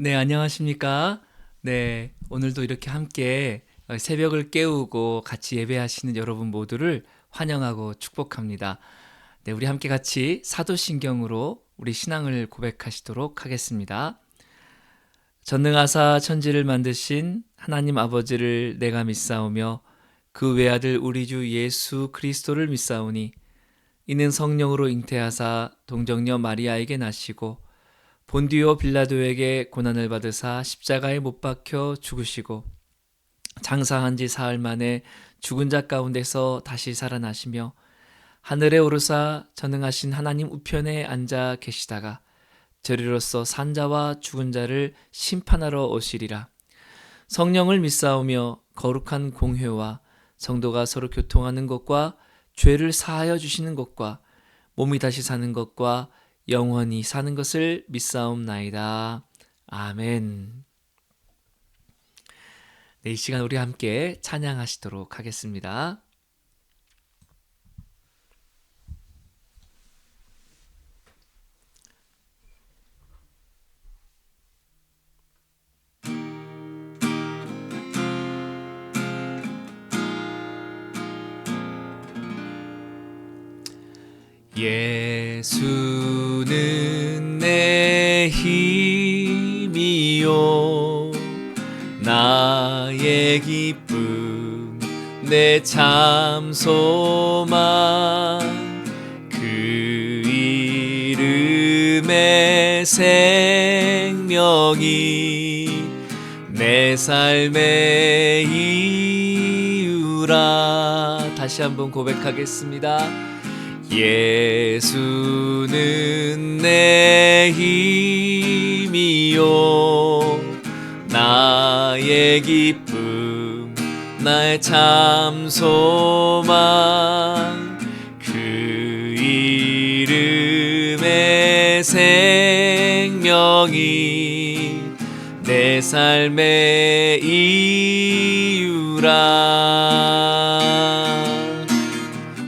네, 안녕하십니까? 네, 오늘도 이렇게 함께 새벽을 깨우고 같이 예배하시는 여러분 모두를 환영하고 축복합니다. 네, 우리 함께 같이 사도신경으로 우리 신앙을 고백하시도록 하겠습니다. 전능하사 천지를 만드신 하나님 아버지를 내가 믿사오며 그 외아들 우리 주 예수 그리스도를 믿사오니 이는 성령으로 잉태하사 동정녀 마리아에게 나시고 본디오 빌라도에게 고난을 받으사 십자가에 못 박혀 죽으시고 장사한 지 사흘 만에 죽은 자 가운데서 다시 살아나시며 하늘에 오르사 전능하신 하나님 우편에 앉아 계시다가 저리로서 산 자와 죽은 자를 심판하러 오시리라. 성령을 믿사오며 거룩한 공회와 성도가 서로 교통하는 것과 죄를 사하여 주시는 것과 몸이 다시 사는 것과 영원히 사는 것을 믿사옵나이다. 아멘. 네, 이 시간 우리 함께 찬양하시도록 하겠습니다. 예수는 내 힘이요 나의 기쁨 내 참 소망 그 이름의 생명이 내 삶의 이유라. 다시 한번 고백하겠습니다. 예수는 내 힘이요 나의 기쁨 나의 참 소망 그 이름의 생명이 내 삶의 이유라.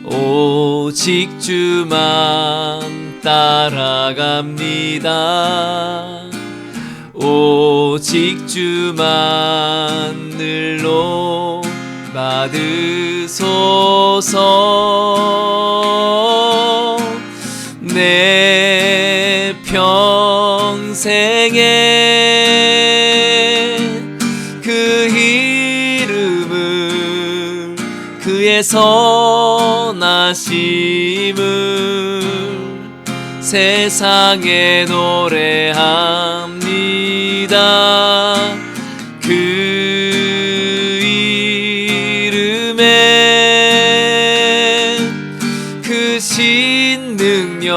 오직 주만 따라갑니다. 오직 주만 늘로 받으소서. 내 평생에 그 이름을 그의 선하심을 세상에 노래합니다. 그 이름에 그 신능력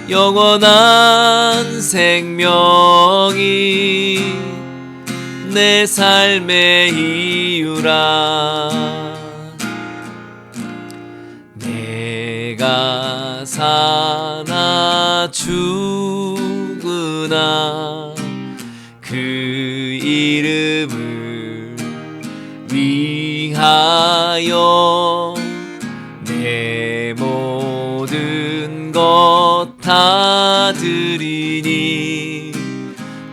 영원한 생명이 내 삶의 이유라. 내가 사나 죽으나 그 이름을 위하여 내 모든 것 다 드리니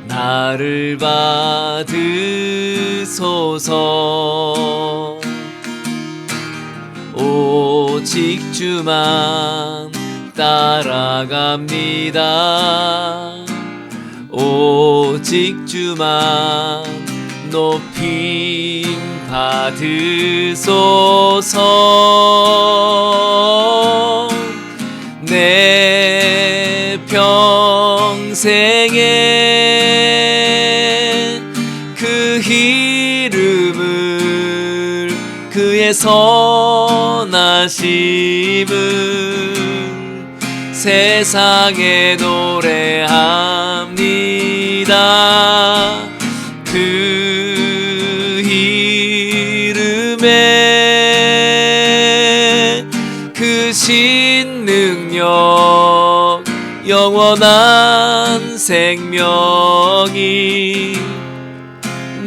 나를 받으소서. 오직 주만 따라갑니다. 오직 주만 높임 받으소서. 내 평생에 그 이름을 그의 선하심을 세상에 노래합니다. 그 이름에 그 신능력 영원한 생명이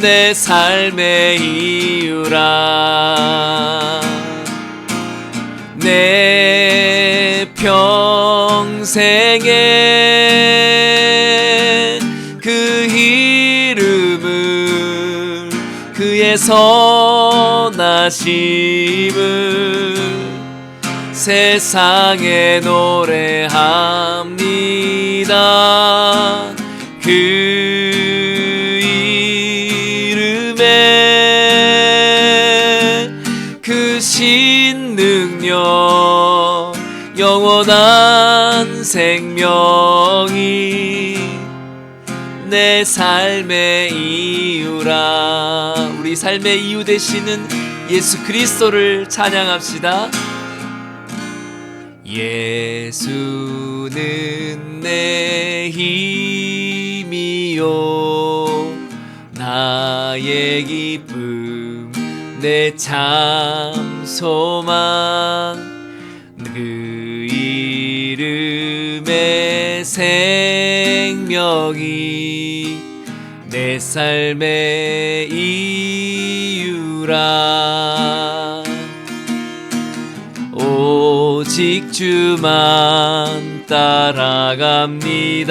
내 삶의 이유라. 내 평생에 그 그의 선하심을 세상에 노래합니다. 그 이름에 그 신능력 영원한 생명이 내 삶의 이유라. 우리 삶의 이유 되시는 예수 그리스도를 찬양합시다. 예수는 내 힘이요 나의 기쁨 내 참 소망 그 이름의 생명이 내 삶의 이유라. 오직 주만 따라갑니다.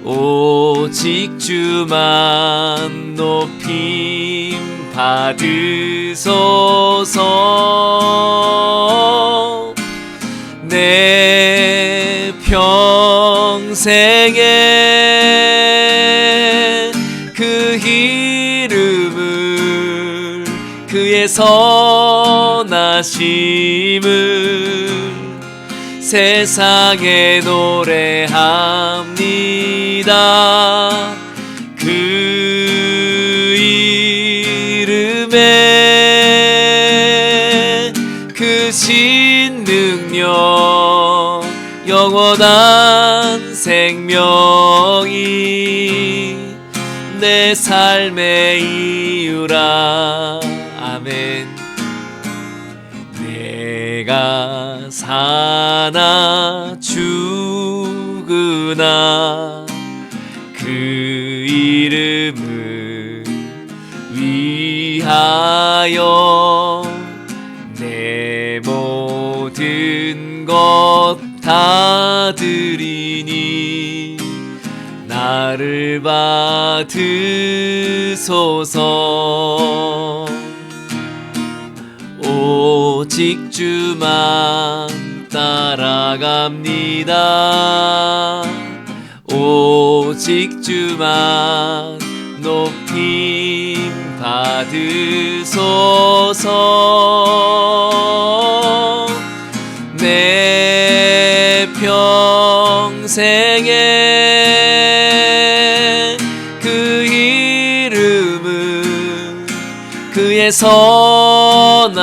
오직 주만 높임 받으소서. 내 평생에 그 이름을 그의 선하심을 세상에 노래합니다. 그 이름에 그 신능력 영원한 생명이 내 삶의 이유라. 아멘. 내가 사나 죽으나 그 이름을 위하여 내 모든 것 다 드리니 나를 받으소서. 오직 주만 따라갑니다. 오직 주만 높임 받으소서. 내 평생에 그 이름은 그의 선하심을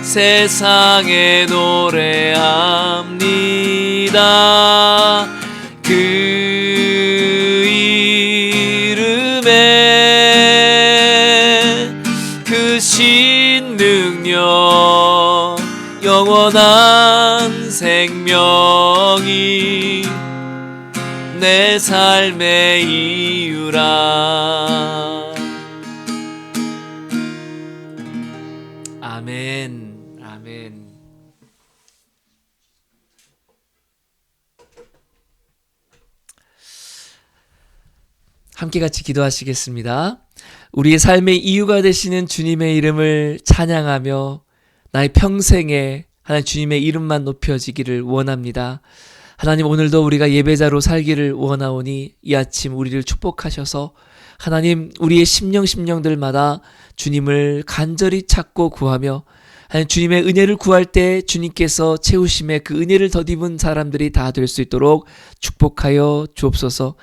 세상에 노래합니다. 그 이름에 그 신능력 영원한 생명이 내 삶의 이유라. 아멘. 아멘. 함께 같이 기도하시겠습니다. 우리의 삶의 이유가 되시는 주님의 이름을 찬양하며 나의 평생에 하나님 주님의 이름만 높여지기를 원합니다. 하나님, 오늘도 우리가 예배자로 살기를 원하오니 이 아침 우리를 축복하셔서 하나님 우리의 심령들마다 주님을 간절히 찾고 구하며 하나님 주님의 은혜를 구할 때 주님께서 채우심에 그 은혜를 덧입은 사람들이 다 될 수 있도록 축복하여 주옵소서.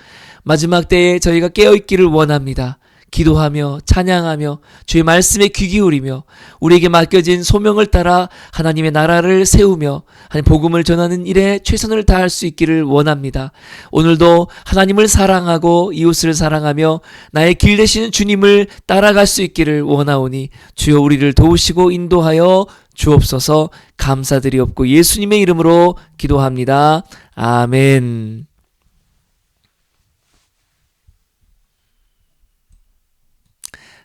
마지막 때에 저희가 깨어있기를 원합니다. 기도하며 찬양하며 주의 말씀에 귀 기울이며 우리에게 맡겨진 소명을 따라 하나님의 나라를 세우며 하나님 복음을 전하는 일에 최선을 다할 수 있기를 원합니다. 오늘도 하나님을 사랑하고 이웃을 사랑하며 나의 길 되시는 주님을 따라갈 수 있기를 원하오니 주여 우리를 도우시고 인도하여 주옵소서. 감사드리옵고 예수님의 이름으로 기도합니다. 아멘.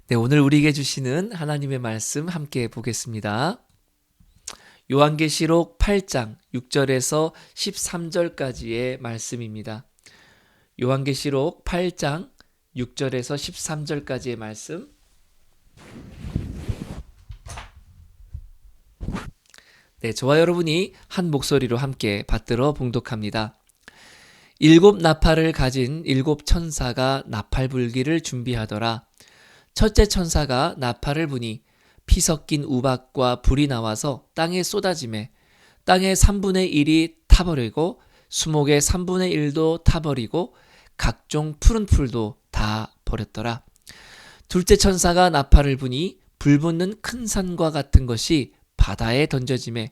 네, 오늘 우리에게 주시는 하나님의 말씀 함께 보겠습니다. 요한계시록 8장 6절에서 13절까지의 말씀입니다. 요한계시록 8장 6절에서 13절까지의 말씀. 네, 저와 여러분이 한 목소리로 함께 받들어 봉독합니다. 일곱 나팔을 가진 일곱 천사가 나팔 불기를 준비하더라. 첫째 천사가 나팔을 부니 피 섞인 우박과 불이 나와서 땅에 쏟아지매 땅의 3분의 1이 타버리고 수목의 3분의 1도 타버리고 각종 푸른 풀도 다 버렸더라. 둘째 천사가 나팔을 부니 불 붙는 큰 산과 같은 것이 바다에 던져지매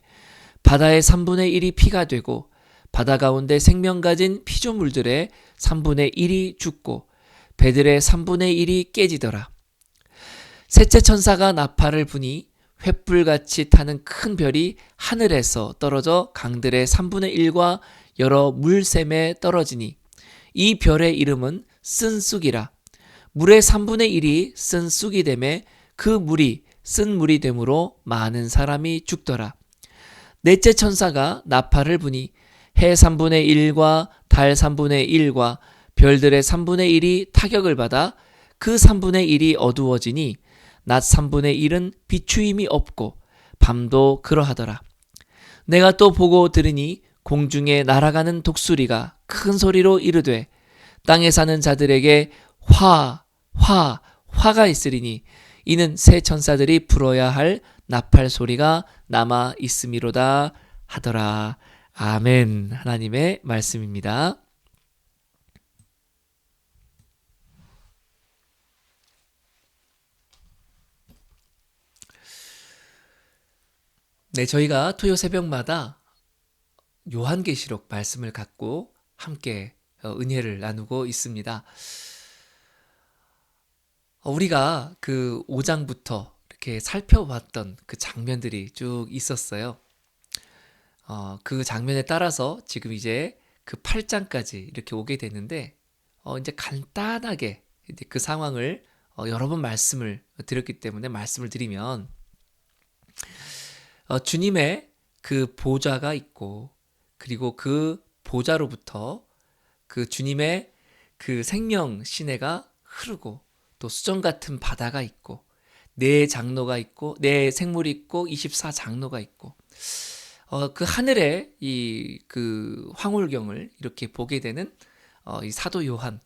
바다의 3분의 1이 피가 되고 바다 가운데 생명 가진 피조물들의 3분의 1이 죽고 배들의 3분의 1이 깨지더라. 셋째 천사가 나팔을 부니 횃불같이 타는 큰 별이 하늘에서 떨어져 강들의 3분의 1과 여러 물샘에 떨어지니 이 별의 이름은 쓴 쑥이라. 물의 3분의 1이 쓴 쑥이 되매 그 물이 쓴 물이 되므로 많은 사람이 죽더라. 넷째 천사가 나팔을 부니 해 3분의 1과 달 3분의 1과 별들의 3분의 1이 타격을 받아 그 3분의 1이 어두워지니 낮 3분의 1은 비추임이 없고 밤도 그러하더라. 내가 또 보고 들으니 공중에 날아가는 독수리가 큰 소리로 이르되 땅에 사는 자들에게 화가 있으리니 이는 새 천사들이 불어야 할 나팔 소리가 남아 있음이로다 하더라. 아멘. 하나님의 말씀입니다. 네, 저희가 토요 새벽마다 요한계시록 말씀을 갖고 함께 은혜를 나누고 있습니다. 우리가 그 5장부터 이렇게 살펴봤던 그 장면들이 쭉 있었어요. 그 장면에 따라서 지금 이제 그 8장까지 이렇게 오게 되는데, 이제 간단하게 이제 그 상황을 여러 번 말씀을 드렸기 때문에 말씀을 드리면, 주님의 그 보좌가 있고, 그리고 그 보좌로부터 그 주님의 그 생명 시내가 흐르고, 또 수정 같은 바다가 있고, 네 장로가 있고, 네 생물이 있고, 24장로가 있고, 그 하늘에 이 그 황홀경을 이렇게 보게 되는 이 사도 요한,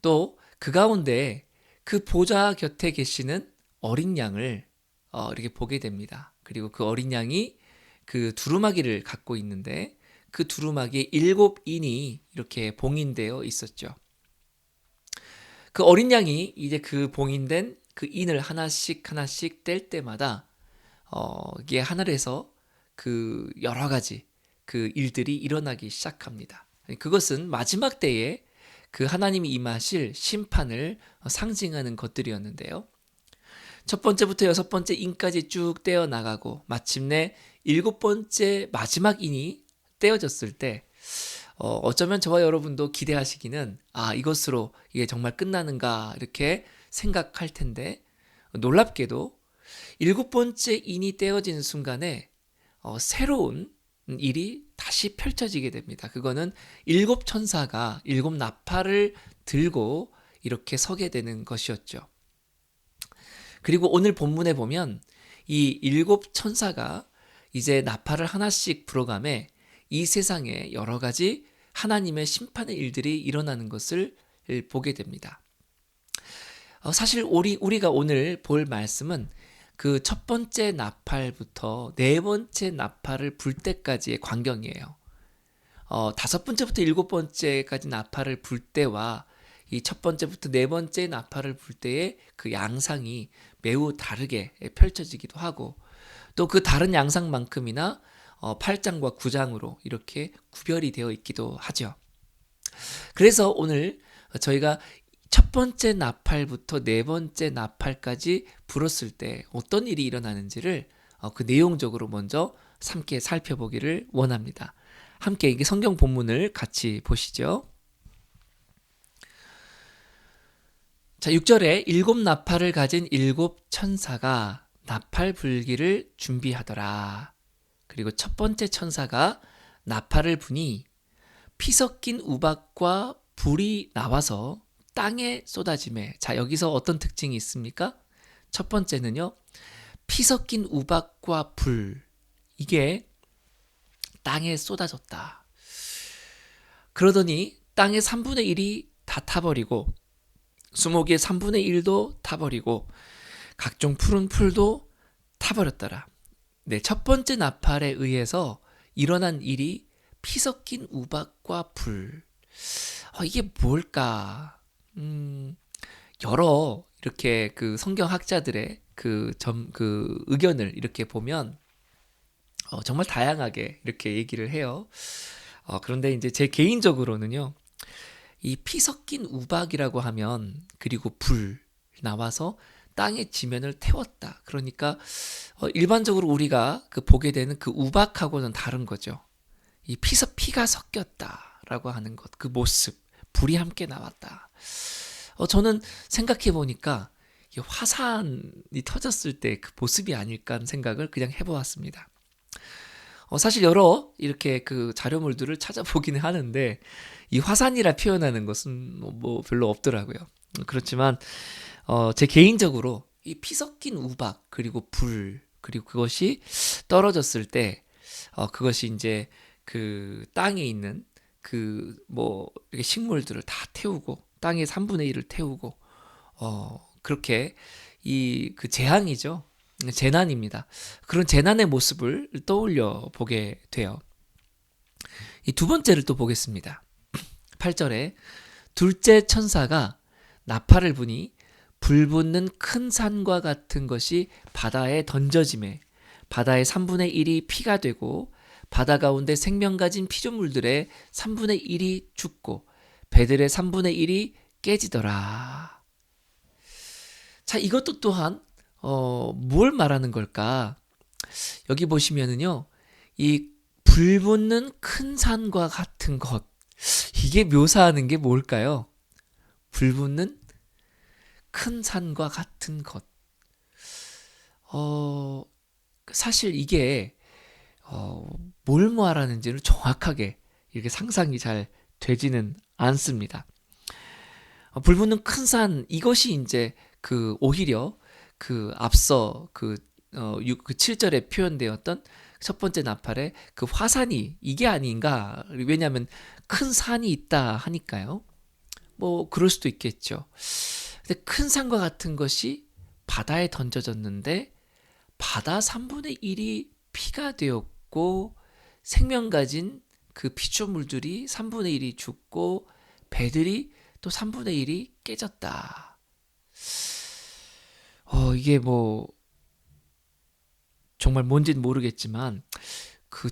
또 그 가운데 그 보좌 곁에 계시는 어린 양을 이렇게 보게 됩니다. 그리고 그 어린 양이 그 두루마기를 갖고 있는데 그 두루마기에 7인이 이렇게 봉인되어 있었죠. 그 어린 양이 이제 그 봉인된 그 인을 하나씩 뗄 때마다 이게 하늘에서 그 여러 가지 그 일들이 일어나기 시작합니다. 그것은 마지막 때에 그 하나님이 임하실 심판을 상징하는 것들이었는데요. 첫 번째부터 여섯 번째 인까지 쭉 떼어 나가고 마침내 일곱 번째 마지막 인이 떼어졌을 때 어쩌면 저와 여러분도 기대하시기는 이것으로 이게 정말 끝나는가 이렇게 생각할 텐데, 놀랍게도 일곱 번째 인이 떼어진 순간에 새로운 일이 다시 펼쳐지게 됩니다. 그거는 일곱 천사가 일곱 나팔을 들고 이렇게 서게 되는 것이었죠. 그리고 오늘 본문에 보면 이 일곱 천사가 이제 나팔을 하나씩 불어가며 이 세상에 여러 가지 하나님의 심판의 일들이 일어나는 것을 보게 됩니다. 사실 우리가 오늘 볼 말씀은 그 첫 번째 나팔부터 네 번째 나팔을 불 때까지의 광경이에요. 다섯 번째부터 일곱 번째까지 나팔을 불 때와 이 첫 번째부터 네 번째 나팔을 불 때의 그 양상이 매우 다르게 펼쳐지기도 하고, 또 그 다른 양상만큼이나 8장과 9장으로 이렇게 구별이 되어 있기도 하죠. 그래서 오늘 저희가 첫 번째 나팔부터 네 번째 나팔까지 불었을 때 어떤 일이 일어나는지를 그 내용적으로 먼저 함께 살펴보기를 원합니다. 함께 이게 성경 본문을 같이 보시죠. 자, 6절에 일곱 나팔을 가진 일곱 천사가 나팔 불기를 준비하더라. 그리고 첫 번째 천사가 나팔을 부니 피 섞인 우박과 불이 나와서 땅에 쏟아짐에, 자, 여기서 어떤 특징이 있습니까? 첫 번째는요, 피 섞인 우박과 불, 이게 땅에 쏟아졌다. 그러더니 땅의 3분의 1이 다 타버리고 수목의 3분의 1도 타버리고 각종 푸른 풀도 타버렸더라. 네, 첫 번째 나팔에 의해서 일어난 일이 피 섞인 우박과 불. 이게 뭘까? 여러 이렇게 그 성경학자들의 그 의견을 이렇게 보면 정말 다양하게 이렇게 얘기를 해요. 그런데 이제 제 개인적으로는요, 이 피 섞인 우박이라고 하면, 그리고 불 나와서 땅의 지면을 태웠다. 그러니까 일반적으로 우리가 보게 되는 그 우박하고는 다른 거죠. 이 피가 섞였다라고 하는 것, 그 모습, 불이 함께 나왔다. 저는 생각해 보니까 화산이 터졌을 때 그 모습이 아닐까 하는 생각을 그냥 해보았습니다. 사실 여러 이렇게 그 자료물들을 찾아보기는 하는데 이 화산이라 표현하는 것은 뭐 별로 없더라고요. 그렇지만 제 개인적으로 이 피 섞인 우박 그리고 불 그리고 그것이 떨어졌을 때 그것이 이제 그 땅에 있는 그 뭐 이렇게 식물들을 다 태우고 땅의 3분의 1을 태우고 그렇게 이 그 재앙이죠. 재난입니다. 그런 재난의 모습을 떠올려 보게 돼요. 이 두 번째를 또 보겠습니다. 8절에 둘째 천사가 나팔을 부니 불붙는 큰 산과 같은 것이 바다에 던져지매 바다의 3분의 1이 피가 되고 바다 가운데 생명 가진 피조물들의 3분의 1이 죽고 배들의 3분의 1이 깨지더라. 자, 이것도 또한 뭘 말하는 걸까? 여기 보시면은요, 이 불붙는 큰 산과 같은 것, 이게 묘사하는 게 뭘까요? 불붙는 큰 산과 같은 것. 사실 이게 뭘 말하는지를 정확하게 이렇게 상상이 잘 되지는 않습니다. 불붙는 큰 산, 이것이 이제 오히려 앞서 7절에 표현되었던 첫 번째 나팔의 그 화산이 이게 아닌가. 왜냐하면 큰 산이 있다 하니까요. 뭐 그럴 수도 있겠죠. 근데 큰 산과 같은 것이 바다에 던져졌는데 바다 3분의 1이 피가 되었고 생명 가진 그 피조물들이 3분의 1이 죽고 배들이 또 3분의 1이 깨졌다. 이게 뭐 정말 뭔지는 모르겠지만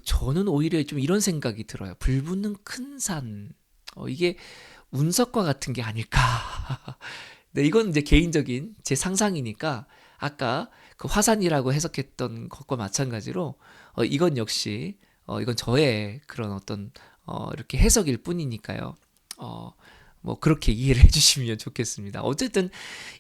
저는 오히려 좀 이런 생각이 들어요. 불붙는 큰 산. 이게 운석과 같은 게 아닐까. 네, 이건 이제 개인적인 제 상상이니까 아까 그 화산이라고 해석했던 것과 마찬가지로 이건 역시 이건 저의 그런 어떤 이렇게 해석일 뿐이니까요. 뭐 그렇게 이해를 해주시면 좋겠습니다. 어쨌든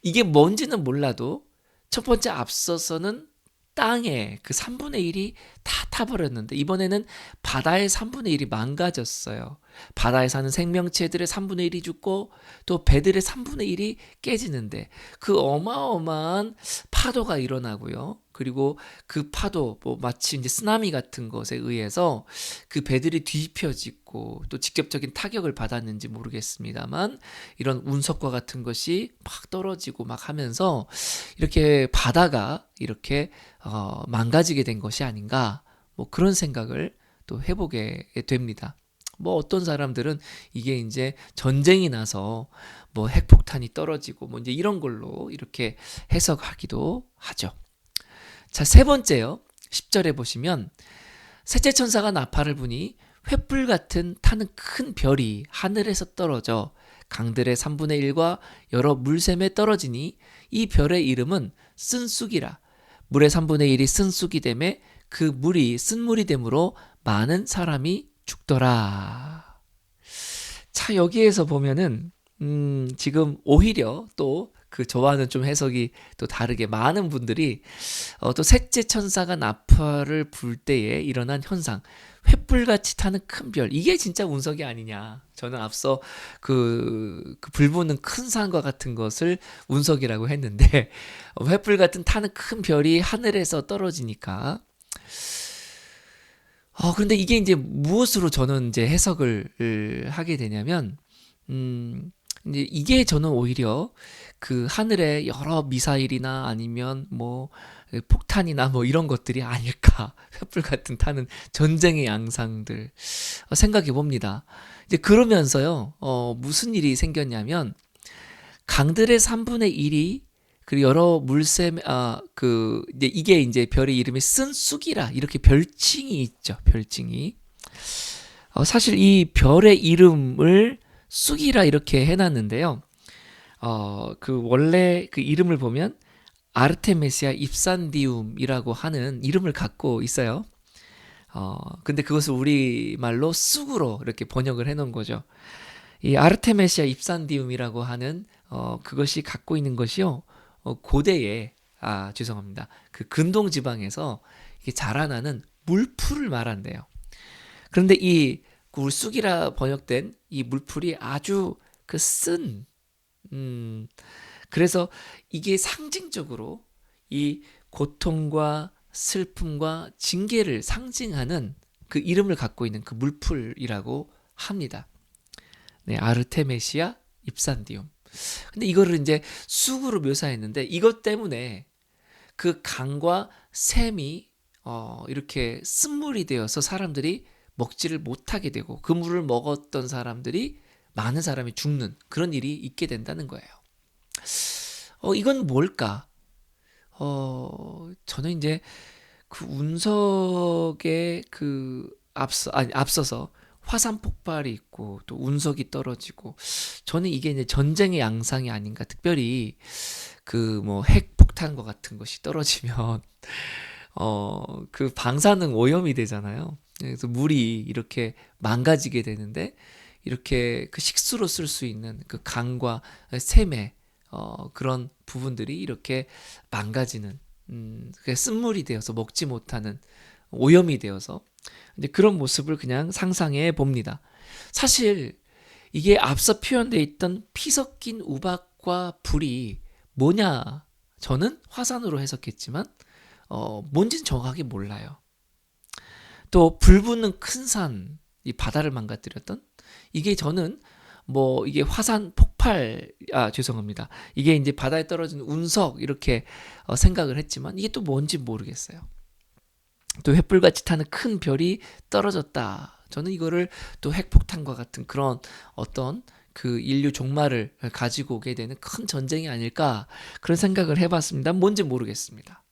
이게 뭔지는 몰라도 첫 번째 앞서서는 땅에 그 3분의 1이 다 타버렸는데 이번에는 바다의 3분의 1이 망가졌어요. 바다에 사는 생명체들의 3분의 1이 죽고 또 배들의 3분의 1이 깨지는데 그 어마어마한 파도가 일어나고요. 그리고 그 파도 뭐 마치 이제 쓰나미 같은 것에 의해서 그 배들이 뒤집혀지고 또 직접적인 타격을 받았는지 모르겠습니다만 이런 운석과 같은 것이 막 떨어지고 막 하면서 이렇게 바다가 이렇게 망가지게 된 것이 아닌가 뭐 그런 생각을 또 해보게 됩니다. 뭐 어떤 사람들은 이게 이제 전쟁이 나서 뭐 핵폭탄이 떨어지고 뭐 이제 이런 걸로 이렇게 해석하기도 하죠. 자, 세 번째요. 10절에 보시면 셋째 천사가 나팔을 부니 횃불 같은 타는 큰 별이 하늘에서 떨어져 강들의 3분의 1과 여러 물샘에 떨어지니 이 별의 이름은 쓴쑥이라. 물의 3분의 1이 쓴쑥이 되매 그 물이 쓴물이 되므로 많은 사람이 죽더라. 자, 여기에서 보면은 지금 오히려 또 저와는 좀 해석이 또 다르게 많은 분들이 또 셋째 천사가 나팔을 불 때에 일어난 현상, 횃불같이 타는 큰 별, 이게 진짜 운석이 아니냐. 저는 앞서 불 보는 큰 산과 같은 것을 운석이라고 했는데 횃불 같은 타는 큰 별이 하늘에서 떨어지니까 그런데 이게 이제 무엇으로 저는 이제 해석을 하게 되냐면, 이제 이게 저는 오히려 그 하늘에 여러 미사일이나 아니면 뭐 폭탄이나 뭐 이런 것들이 아닐까. 횃불 같은 타는 전쟁의 양상들 생각해 봅니다. 이제 그러면서요, 무슨 일이 생겼냐면, 강들의 3분의 1이 그 여러 물샘 이제 이게 이제 별의 이름이 쓴쑥이라 이렇게 별칭이 있죠. 별칭이. 사실 이 별의 이름을 쑥이라 이렇게 해놨는데요. 원래 그 이름을 보면 아르테메시아 입산디움이라고 하는 이름을 갖고 있어요. 근데 그것을 우리말로 쑥으로 이렇게 번역을 해놓은 거죠. 이 아르테메시아 입산디움이라고 하는 그것이 갖고 있는 것이요. 고대에 죄송합니다. 그 근동 지방에서 이게 자라나는 물풀을 말한대요. 그런데 이 쑥이라 번역된 이 물풀이 아주 그래서 이게 상징적으로 이 고통과 슬픔과 징계를 상징하는 그 이름을 갖고 있는 그 물풀이라고 합니다. 네, 아르테메시아 입산디움. 근데 이거를 이제 쑥으로 묘사했는데 이것 때문에 그 강과 샘이 이렇게 쓴물이 되어서 사람들이 먹지를 못하게 되고 그 물을 먹었던 사람들이 많은 사람이 죽는 그런 일이 있게 된다는 거예요. 이건 뭘까? 저는 이제 그 운석에 앞서서 화산 폭발이 있고 또 운석이 떨어지고 저는 이게 이제 전쟁의 양상이 아닌가. 특별히 그 뭐 핵폭탄과 같은 것이 떨어지면 그 방사능 오염이 되잖아요. 그래서 물이 이렇게 망가지게 되는데 이렇게 그 식수로 쓸 수 있는 그 강과 샘의 그런 부분들이 이렇게 망가지는 쓴물이 되어서 먹지 못하는 오염이 되어서 이제 그런 모습을 그냥 상상해 봅니다. 사실 이게 앞서 표현되어 있던 피 섞인 우박과 불이 뭐냐? 저는 화산으로 해석했지만 뭔지는 정확하게 몰라요. 또 불 붙는 큰 산, 이 바다를 망가뜨렸던 이게 저는 뭐 이게 화산 폭발 죄송합니다. 이게 이제 바다에 떨어진 운석 이렇게 생각을 했지만 이게 또 뭔지 모르겠어요. 또 횃불같이 타는 큰 별이 떨어졌다. 저는 이거를 또 핵폭탄과 같은 그런 어떤 그 인류 종말을 가지고 오게 되는 큰 전쟁이 아닐까 그런 생각을 해봤습니다. 뭔지 모르겠습니다.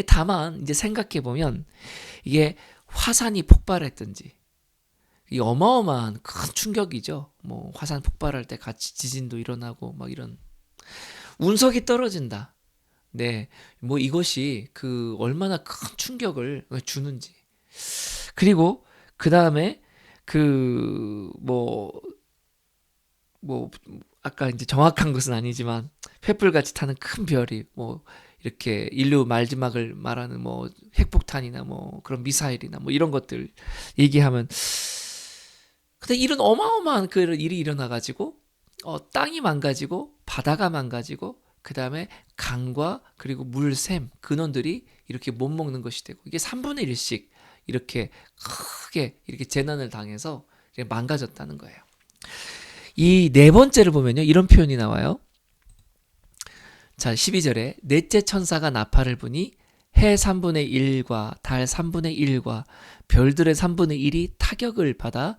다만 이제 생각해 보면 이게 화산이 폭발했든지 이 어마어마한 큰 충격이죠. 뭐 화산 폭발할 때 같이 지진도 일어나고 막 이런 운석이 떨어진다. 네, 뭐 이것이 그 얼마나 큰 충격을 주는지. 그리고 그 다음에 뭐 아까 이제 정확한 것은 아니지만 횃불같이 타는 큰 별이 뭐 이렇게 인류 마지막을 말하는 뭐 핵폭탄이나 뭐 그런 미사일이나 뭐 이런 것들 얘기하면 근데 이런 어마어마한 그 일이 일어나가지고 땅이 망가지고 바다가 망가지고 그 다음에 강과 그리고 물샘 근원들이 이렇게 못 먹는 것이 되고 이게 3분의 1씩 이렇게 크게 이렇게 재난을 당해서 망가졌다는 거예요. 이 네 번째를 보면요 이런 표현이 나와요. 자 12절에 넷째 천사가 나팔을 부니 해 3분의 1과 달 3분의 1과 별들의 3분의 1이 타격을 받아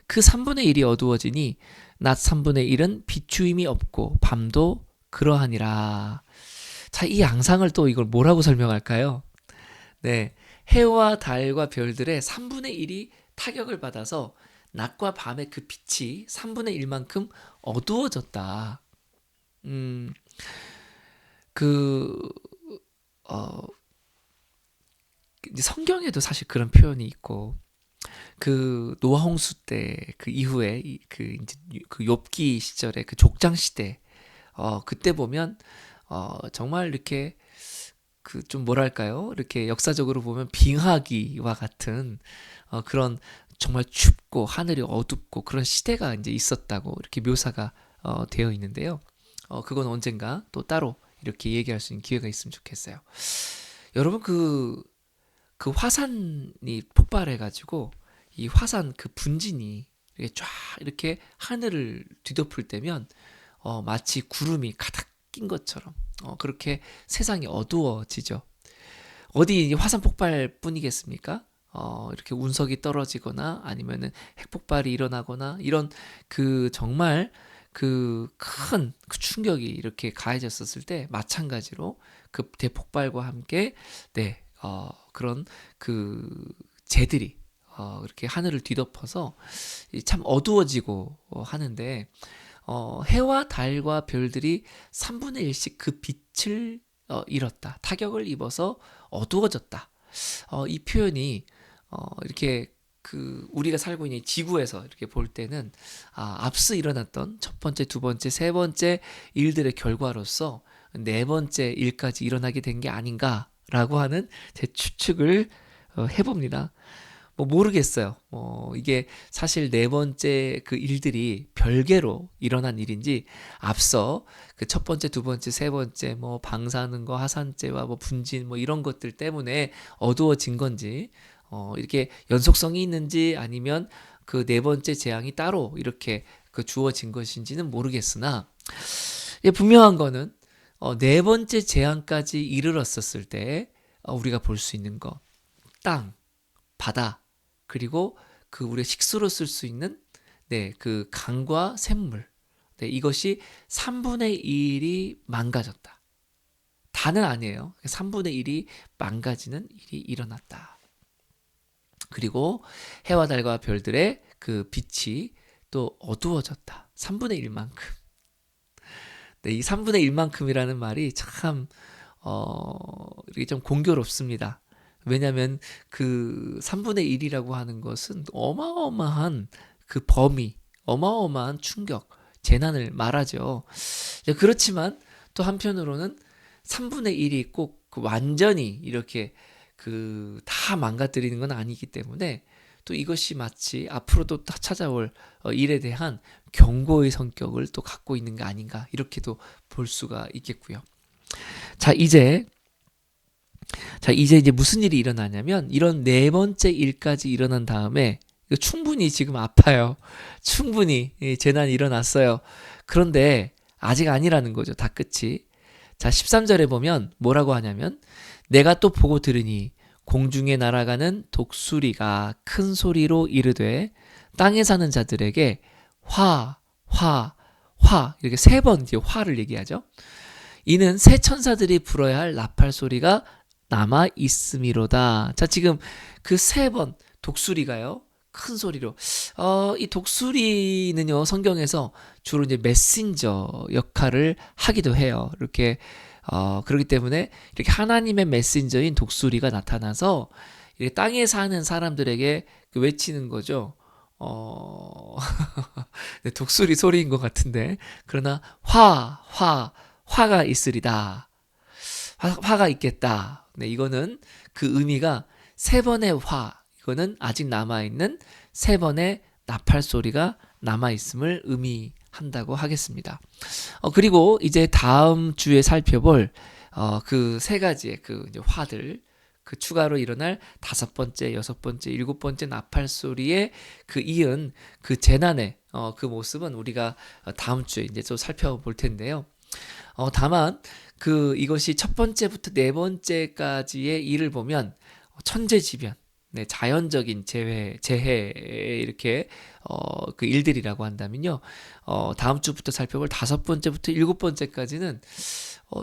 그 3분의 1이 어두워지니 낮 3분의 1은 비추임이 없고 밤도 그러하니라. 자, 이 양상을 또 이걸 뭐라고 설명할까요? 네, 해와 달과 별들의 3분의 1이 타격을 받아서 낮과 밤의 그 빛이 3분의 1만큼 어두워졌다. 그, 성경에도 사실 그런 표현이 있고, 그 노아 홍수 때 그 이후에 이제 그 욥기 시절에 그 족장 시대 그때 보면 정말 이렇게 그 좀 뭐랄까요? 이렇게 역사적으로 보면 빙하기와 같은 그런 정말 춥고 하늘이 어둡고 그런 시대가 이제 있었다고 이렇게 묘사가 되어 있는데요. 그건 언젠가 또 따로 이렇게 얘기할 수 있는 기회가 있으면 좋겠어요. 여러분 그 화산이 폭발해가지고 이 화산 그 분진이 이렇게 쫙 이렇게 하늘을 뒤덮을 때면 마치 구름이 가득 낀 것처럼 그렇게 세상이 어두워지죠. 어디 화산 폭발뿐이겠습니까? 이렇게 운석이 떨어지거나 아니면은 핵폭발이 일어나거나 이런 그 정말 그 큰 그 충격이 이렇게 가해졌었을 때 마찬가지로 그 대폭발과 함께 네, 그런 그 재들이 이렇게 하늘을 뒤덮어서 참 어두워지고 하는데 해와 달과 별들이 3분의 1씩 그 빛을 잃었다. 타격을 입어서 어두워졌다. 이 표현이 이렇게 그 우리가 살고 있는 지구에서 이렇게 볼 때는 앞서 일어났던 첫 번째, 두 번째, 세 번째 일들의 결과로서 네 번째 일까지 일어나게 된 게 아닌가라고 하는 제 추측을 해봅니다. 뭐 모르겠어요. 이게 사실 네 번째 그 일들이 별개로 일어난 일인지 앞서 그 첫 번째, 두 번째, 세 번째 뭐 방사능과 화산재와 뭐 분진 뭐 이런 것들 때문에 어두워진 건지 이렇게 연속성이 있는지 아니면 그 네 번째 재앙이 따로 이렇게 그 주어진 것인지는 모르겠으나 분명한 거는 네 번째 재앙까지 이르렀었을 때 우리가 볼 수 있는 거 땅, 바다 그리고 그 우리가 식수로 쓸 수 있는 네, 그 강과 샘물 네, 이것이 3분의 1이 망가졌다. 다는 아니에요. 3분의 1이 망가지는 일이 일어났다. 그리고 해와 달과 별들의 그 빛이 또 어두워졌다. 3분의 1만큼. 네, 이 3분의 1만큼이라는 말이 참 이게 좀 공교롭습니다. 왜냐하면 그 3분의 1이라고 하는 것은 어마어마한 그 범위, 어마어마한 충격, 재난을 말하죠. 그렇지만 또 한편으로는 3분의 1이 꼭 완전히 이렇게 그 다 망가뜨리는 건 아니기 때문에 또 이것이 마치 앞으로도 찾아올 일에 대한 경고의 성격을 또 갖고 있는 게 아닌가 이렇게도 볼 수가 있겠고요. 자, 이제 이제 무슨 일이 일어나냐면 이런 네 번째 일까지 일어난 다음에 충분히 지금 아파요. 충분히 재난이 일어났어요. 그런데 아직 아니라는 거죠. 다 끝이. 자, 13절에 보면 뭐라고 하냐면 내가 또 보고 들으니 공중에 날아가는 독수리가 큰 소리로 이르되 땅에 사는 자들에게 화, 화, 화 이렇게 세 번 화를 얘기하죠. 이는 새 천사들이 불어야 할 나팔 소리가 남아 있음이로다. 자, 지금 그 세 번 독수리가요. 큰 소리로. 이 독수리는요, 성경에서 주로 이제 메신저 역할을 하기도 해요. 이렇게, 그렇기 때문에 이렇게 하나님의 메신저인 독수리가 나타나서 이렇게 땅에 사는 사람들에게 외치는 거죠. 네, 독수리 소리인 것 같은데. 그러나 화가 있으리다. 화가 있겠다. 네, 이거는 그 의미가 세 번의 이거는 아직 남아있는 세 번의 나팔 소리가 남아있음을 의미한다고 하겠습니다. 그리고 이제 다음 주에 살펴볼 그 세 가지의 그 이제 화들, 그 추가로 일어날 다섯 번째, 여섯 번째, 일곱 번째 나팔 소리에 그 이은 그 재난의 그 모습은 우리가 다음 주에 이제 또 살펴볼 텐데요. 다만 이것이 첫 번째부터 네 번째까지의 일을 보면 천재지변, 네, 자연적인 재해 이렇게 그 일들이라고 한다면요. 다음 주부터 살펴볼 다섯 번째부터 일곱 번째까지는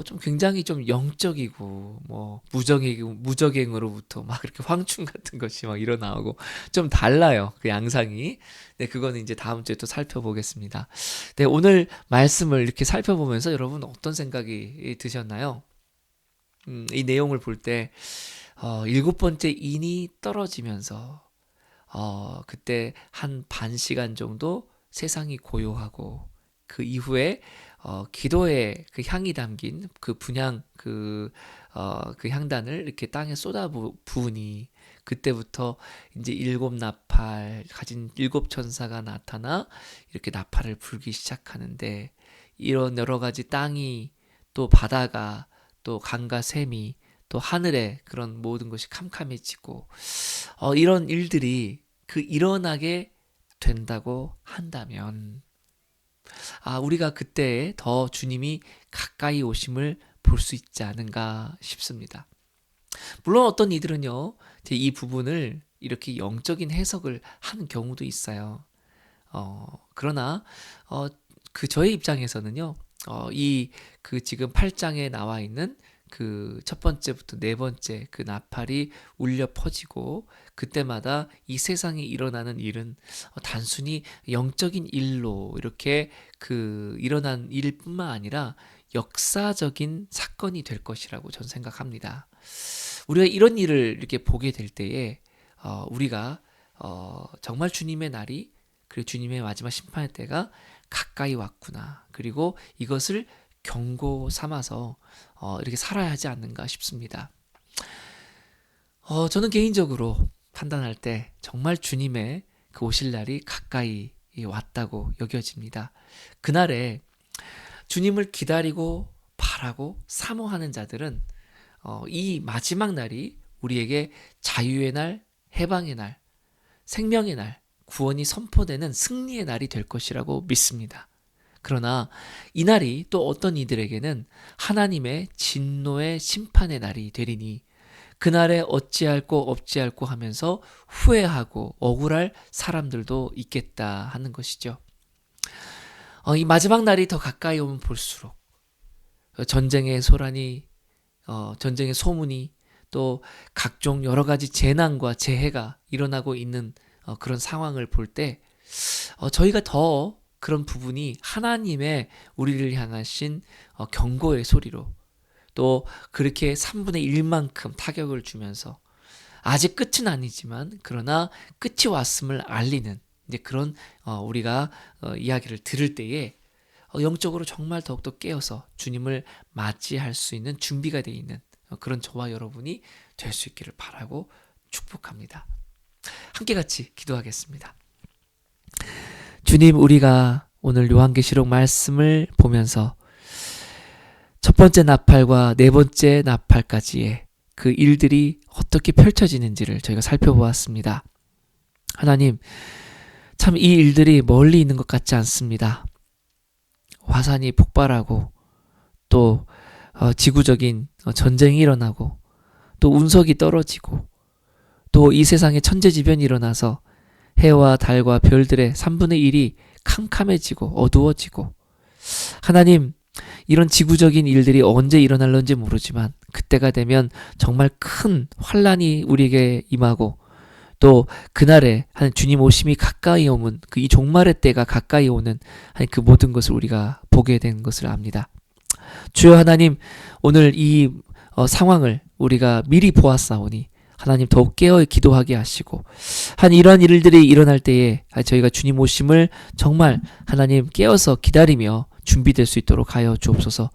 좀 굉장히 좀 영적이고 뭐 무적행으로부터 막 이렇게 황충 같은 것이 막 일어나고 좀 달라요. 그 양상이. 네, 그거는 이제 다음 주에 또 살펴보겠습니다. 네, 오늘 말씀을 이렇게 살펴보면서 여러분 어떤 생각이 드셨나요? 이 내용을 볼 때 일곱 번째 인이 떨어지면서 그때 한 반 시간 정도 세상이 고요하고 그 이후에 기도의 그 향이 담긴 그 분향 그 향단을 이렇게 땅에 쏟아 부으니 그때부터 이제 일곱 나팔 가진 일곱 천사가 나타나 이렇게 나팔을 불기 시작하는데 이런 여러 가지 땅이 또 바다가 또 강과 샘이 또 하늘에 그런 모든 것이 캄캄해지고 이런 일들이 그 일어나게 된다고 한다면 우리가 그때 더 주님이 가까이 오심을 볼 수 있지 않은가 싶습니다. 물론 어떤 이들은요, 이제 이 부분을 이렇게 영적인 해석을 하는 경우도 있어요. 그러나 그 저의 입장에서는요, 이 그 지금 8장에 나와 있는 그 첫 번째부터 네 번째 그 나팔이 울려 퍼지고 그때마다 이 세상에 일어나는 일은 단순히 영적인 일로 이렇게 그 일어난 일뿐만 아니라 역사적인 사건이 될 것이라고 저는 생각합니다. 우리가 이런 일을 이렇게 보게 될 때에 우리가 정말 주님의 날이 그리고 주님의 마지막 심판의 때가 가까이 왔구나. 그리고 이것을 경고 삼아서 이렇게 살아야 하지 않는가 싶습니다. 저는 개인적으로 판단할 때 정말 주님의 그 오실 날이 가까이 왔다고 여겨집니다. 그날에 주님을 기다리고 바라고 사모하는 자들은 이 마지막 날이 우리에게 자유의 날, 해방의 날, 생명의 날, 구원이 선포되는 승리의 날이 될 것이라고 믿습니다. 그러나 이 날이 또 어떤 이들에게는 하나님의 진노의 심판의 날이 되리니 그날에 어찌할꼬 없지할꼬 하면서 후회하고 억울할 사람들도 있겠다 하는 것이죠. 이 마지막 날이 더 가까이 오면 볼수록 전쟁의 소란이 전쟁의 소문이 또 각종 여러 가지 재난과 재해가 일어나고 있는 그런 상황을 볼 때 저희가 더 그런 부분이 하나님의 우리를 향하신 경고의 소리로 또 그렇게 3분의 1만큼 타격을 주면서 아직 끝은 아니지만 그러나 끝이 왔음을 알리는 이제 그런 우리가 이야기를 들을 때에 영적으로 정말 더욱더 깨어서 주님을 맞이할 수 있는 준비가 되어 있는 그런 저와 여러분이 될 수 있기를 바라고 축복합니다. 함께 같이 기도하겠습니다. 주님, 우리가 오늘 요한계시록 말씀을 보면서 첫 번째 나팔과 네 번째 나팔까지의 그 일들이 어떻게 펼쳐지는지를 저희가 살펴보았습니다. 하나님, 참 이 일들이 멀리 있는 것 같지 않습니다. 화산이 폭발하고 또 지구적인 전쟁이 일어나고 또 운석이 떨어지고 또 이 세상에 천재지변이 일어나서 해와 달과 별들의 3분의 1이 캄캄해지고 어두워지고 하나님, 이런 지구적인 일들이 언제 일어날런지 모르지만 그때가 되면 정말 큰 환란이 우리에게 임하고 또 그날에 하나님 주님 오심이 가까이 오면 그 이 종말의 때가 가까이 오는 하나님 그 모든 것을 우리가 보게 된 것을 압니다. 주여 하나님, 오늘 이 상황을 우리가 미리 보았사오니 하나님 더욱 깨어 기도하게 하시고 한 이러한 일들이 일어날 때에 저희가 주님 오심을 정말 하나님 깨어서 기다리며 준비될 수 있도록 하여 주옵소서.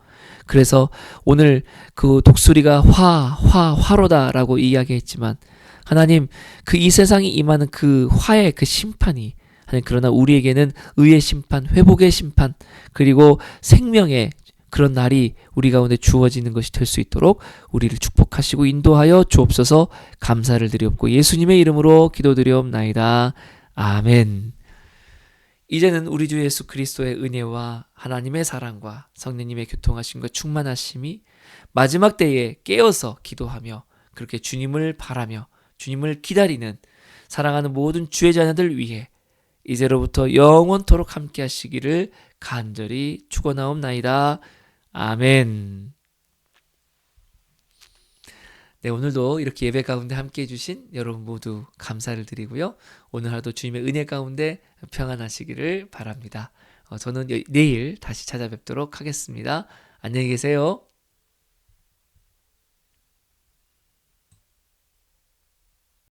그래서 오늘 그 독수리가 화로다라고 이야기했지만 하나님 그 이 세상에 임하는 그 화의 그 심판이 하나님 그러나 우리에게는 의의 심판, 회복의 심판 그리고 생명의 그런 날이 우리 가운데 주어지는 것이 될 수 있도록 우리를 축복하시고 인도하여 주옵소서. 감사를 드리옵고 예수님의 이름으로 기도드리옵나이다. 아멘. 이제는 우리 주 예수 그리스도의 은혜와 하나님의 사랑과 성령님의 교통하심과 충만하심이 마지막 때에 깨어서 기도하며 그렇게 주님을 바라며 주님을 기다리는 사랑하는 모든 주의 자녀들 위해 이제로부터 영원토록 함께 하시기를 간절히 축원하옵나이다. 아멘. 네, 오늘도 이렇게 예배 가운데 함께 해주신 여러분 모두 감사를 드리고요. 오늘 하루도 주님의 은혜 가운데 평안하시기를 바랍니다. 저는 내일 다시 찾아뵙도록 하겠습니다. 안녕히 계세요.